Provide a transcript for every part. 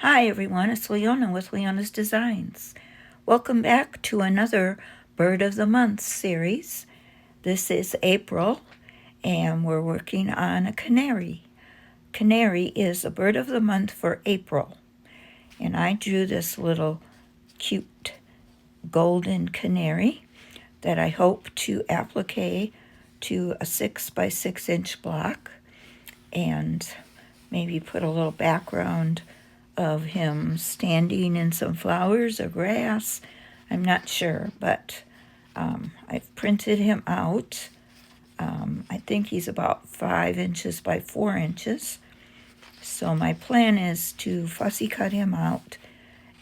Hi everyone, it's Leona with Leona's Designs. Welcome back to another Bird of the Month series. This is April and we're working on a canary. Canary is a bird of the month for April. And I drew this little cute golden canary that I hope to applique to a 6 by 6 inch block and maybe put a little background of him standing in some flowers or grass. I'm not sure, but I've printed him out. I think he's about 5 inches by 4 inches. So my plan is to fussy cut him out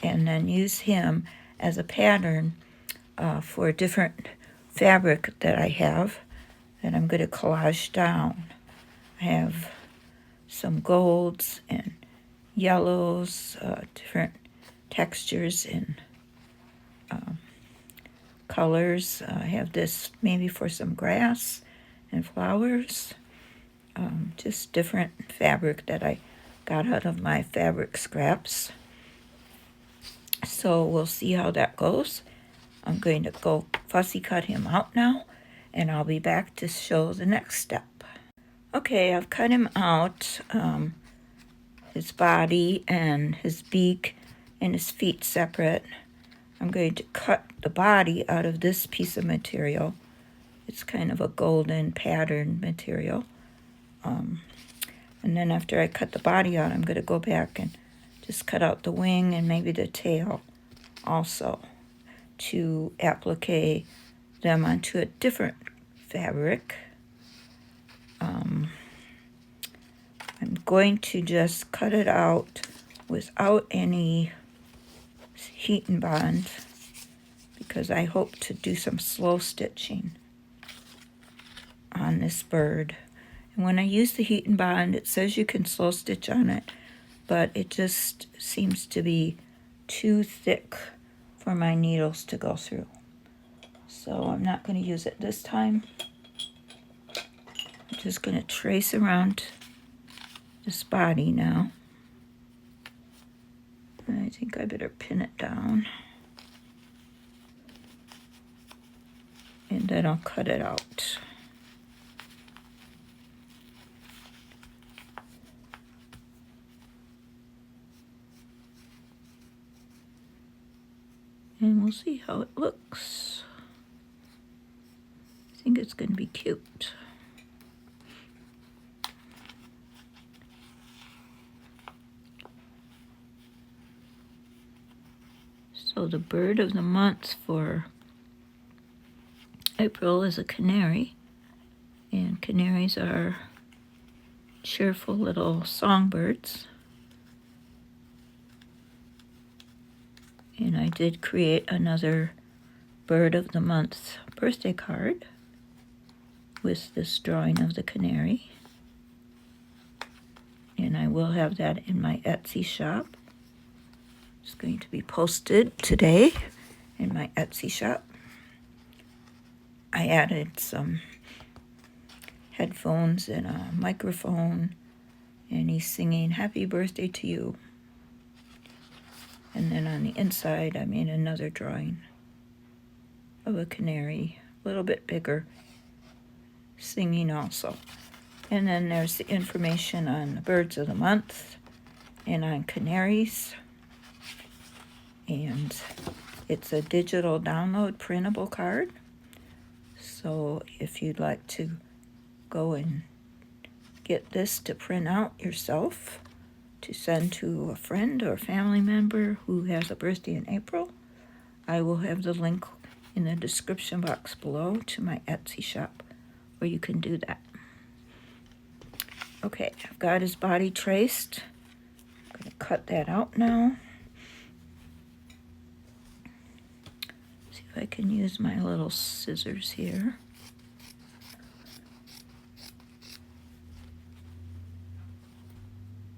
and then use him as a pattern for a different fabric that I have that I'm going to collage down. I have some golds and yellows, different textures and colors. I have this maybe for some grass and flowers, just different fabric that I got out of my fabric scraps. So we'll see how that goes. I'm going to go fussy cut him out now, and I'll be back to show the next step. Okay, I've cut him out. His body and his beak and his feet separate. I'm going to cut the body out of this piece of material. It's kind of a golden pattern material. And then after I cut the body out, I'm going to go back and just cut out the wing and maybe the tail also to applique them onto a different fabric. I'm going to just cut it out without any heat and bond because I hope to do some slow stitching on this bird. And when I use the heat and bond, it says you can slow stitch on it, but it just seems to be too thick for my needles to go through. So I'm not going to use it this time. I'm just going to trace around this body now. I think I better pin it down. And then I'll cut it out. And we'll see how it looks. I think it's going to be cute. So the bird of the month for April is a canary, and canaries are cheerful little songbirds. And I did create another bird of the month birthday card with this drawing of the canary. And I will have that in my Etsy shop. It's going to be posted today in my Etsy shop. I added some headphones and a microphone, and he's singing "Happy Birthday to You." And then on the inside, I made another drawing of a canary, a little bit bigger, singing also. And then there's the information on the birds of the month and on canaries. And it's a digital download printable card. So if you'd like to go and get this to print out yourself to send to a friend or family member who has a birthday in April, I will have the link in the description box below to my Etsy shop where you can do that. Okay, I've got his body traced. I'm going to cut that out now. See if I can use my little scissors here.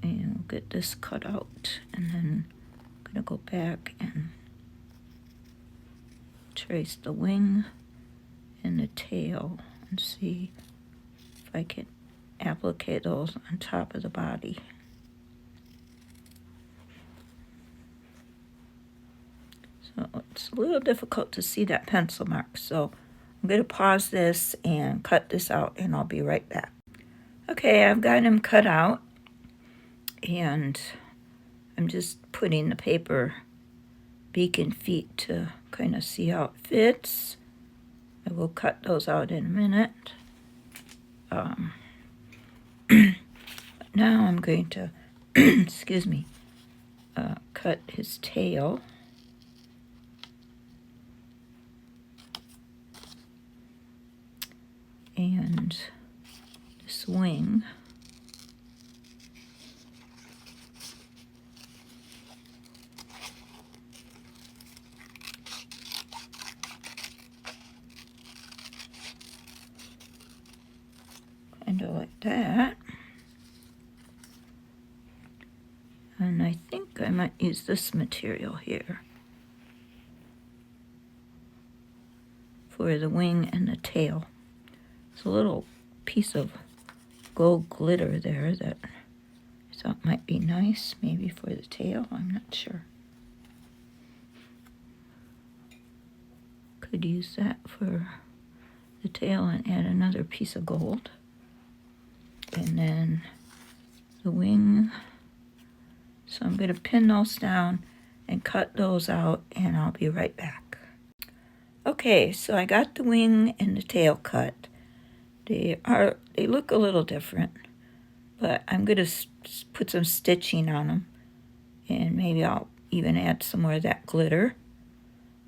And we'll get this cut out, and then I'm going to go back and trace the wing and the tail and see if I can applique those on top of the body. So it's a little difficult to see that pencil mark, so I'm going to pause this and cut this out, and I'll be right back. Okay, I've got him cut out, and I'm just putting the paper beak and feet to kind of see how it fits. I will cut those out in a minute. Now I'm going to, excuse me, cut his tail. And this wing. Kind of like that. And I think I might use this material here for the wing and the tail. It's a little piece of gold glitter there that I thought might be nice, maybe for the tail, I'm not sure. Could use that for the tail and add another piece of gold. And then the wing. So I'm going to pin those down and cut those out, and I'll be right back. Okay, so I got the wing and the tail cut. They look a little different, but I'm going to put some stitching on them, and maybe I'll even add some more of that glitter.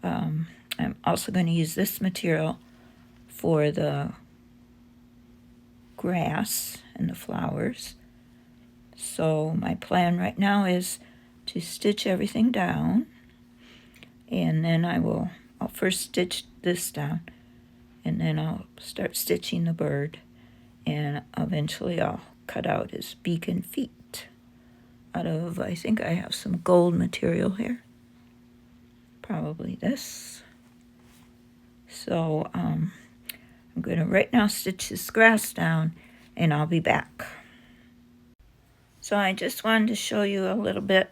I'm also going to use this material for the grass and the flowers. So my plan right now is to stitch everything down, and then I'll first stitch this down, and then I'll start stitching the bird, and eventually I'll cut out his beak and feet out of, I think I have some gold material here, probably this. So I'm going to right now stitch this grass down, and I'll be back. So I just wanted to show you a little bit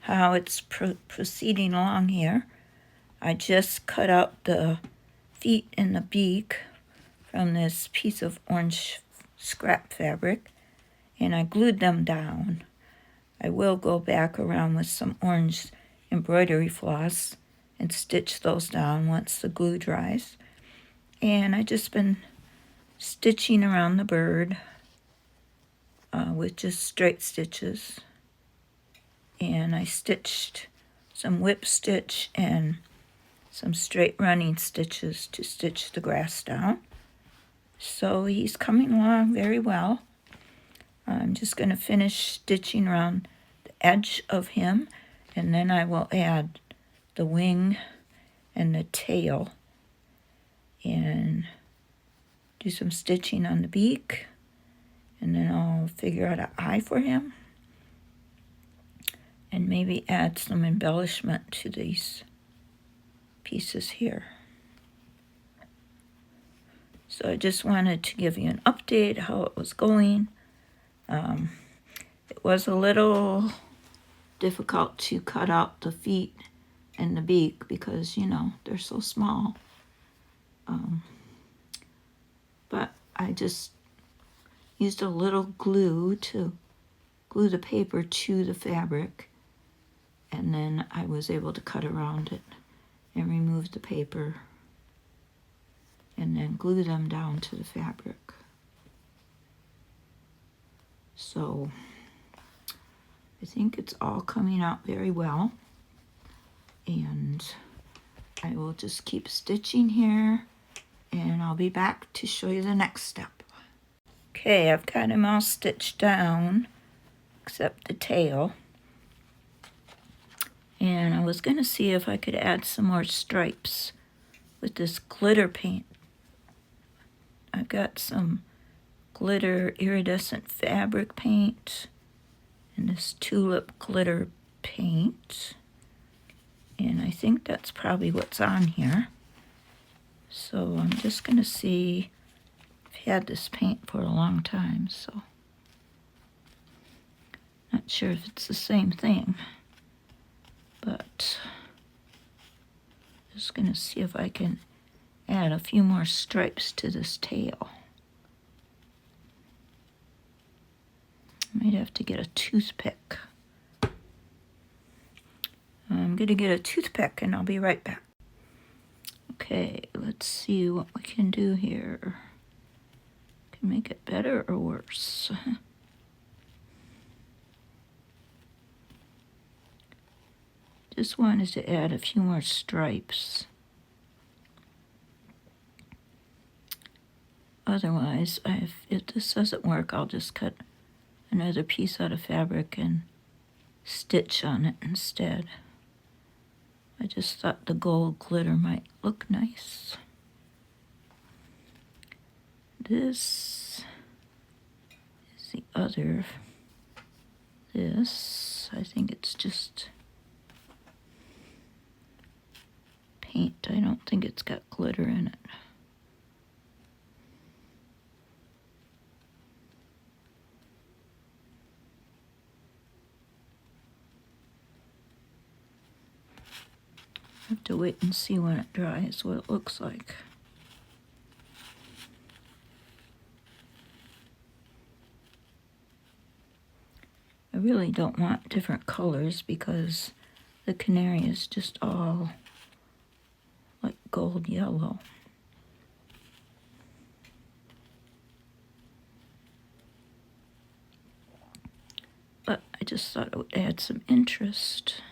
how it's proceeding along here. I just cut out the feet and the beak from this piece of orange scrap fabric, and I glued them down. I will go back around with some orange embroidery floss and stitch those down once the glue dries. And I just been stitching around the bird with just straight stitches, and I stitched some whip stitch and some straight running stitches to stitch the grass down. So he's coming along very well. I'm just going to finish stitching around the edge of him, and then I will add the wing and the tail and do some stitching on the beak. And then I'll figure out an eye for him and maybe add some embellishment to these pieces here. So I just wanted to give you an update how it was going. It was a little difficult to cut out the feet and the beak because, you know, they're so small. But I just used a little glue to glue the paper to the fabric, and then I was able to cut around it and remove the paper and then glue them down to the fabric. So I think it's all coming out very well, and I will just keep stitching here, and I'll be back to show you the next step. Okay, I've got him all stitched down except the tail. And I was going to see if I could add some more stripes with this glitter paint. I've got some glitter iridescent fabric paint and this tulip glitter paint. And I think that's probably what's on here. So I'm just going to see. I've had this paint for a long time, so not sure if it's the same thing. But just going to see if I can add a few more stripes to this tail. Might have to get a toothpick. I'm going to get a toothpick and I'll be right back. Okay, let's see what we can do here. Can make it better or worse. Just wanted to add a few more stripes. Otherwise, if this doesn't work, I'll just cut another piece out of fabric and stitch on it instead. I just thought the gold glitter might look nice. This is the other. This, I think it's just paint. I don't think it's got glitter in it. I have to wait and see when it dries what it looks like. I really don't want different colors because the canary is just all like gold yellow. But I just thought it would add some interest.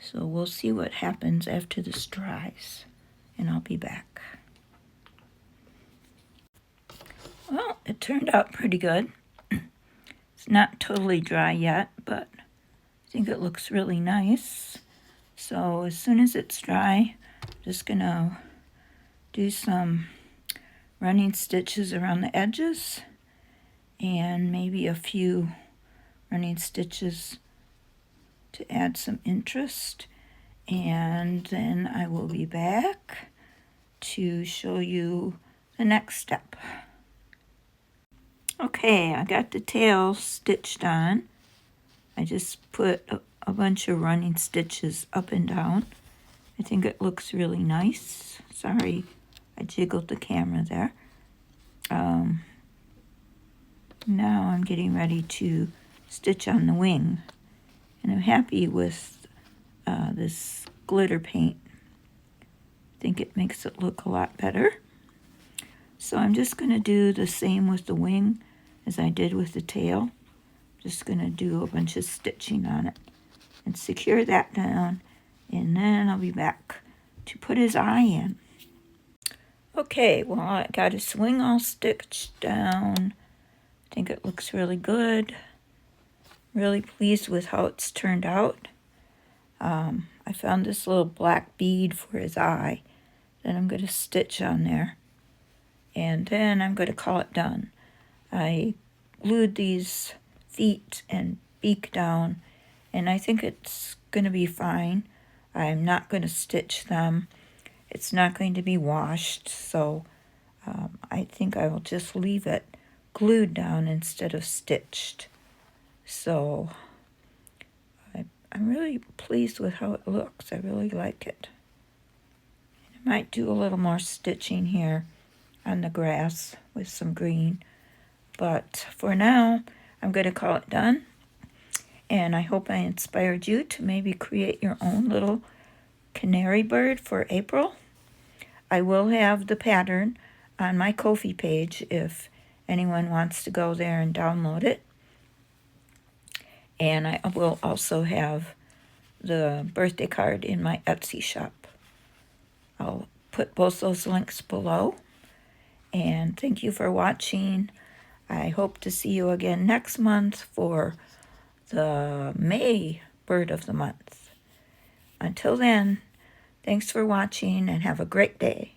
So we'll see what happens after this dries, and I'll be back. Well, it turned out pretty good. It's not totally dry yet, but I think it looks really nice. So as soon as it's dry, I'm just gonna do some running stitches around the edges and maybe a few running stitches to add some interest, and then I will be back to show you the next step. Okay, I got the tail stitched on. I just put a bunch of running stitches up and down. I think it looks really nice. Sorry, I jiggled the camera there. Now I'm getting ready to stitch on the wing. And I'm happy with this glitter paint. I think it makes it look a lot better. So I'm just going to do the same with the wing as I did with the tail. Just going to do a bunch of stitching on it and secure that down. And then I'll be back to put his eye in. Okay, well, I got his wing all stitched down. I think it looks really good. Really pleased with how it's turned out. I found this little black bead for his eye that I'm going to stitch on there. And then I'm going to call it done. I glued these feet and beak down, and I think it's going to be fine. I'm not going to stitch them. It's not going to be washed, so I think I will just leave it glued down instead of stitched. So I'm really pleased with how it looks. I really like it. I might do a little more stitching here on the grass with some green. But for now, I'm going to call it done. And I hope I inspired you to maybe create your own little canary bird for April. I will have the pattern on my Ko-fi page if anyone wants to go there and download it. And I will also have the birthday card in my Etsy shop. I'll put both those links below. And thank you for watching. I hope to see you again next month for the May Bird of the Month. Until then, thanks for watching and have a great day.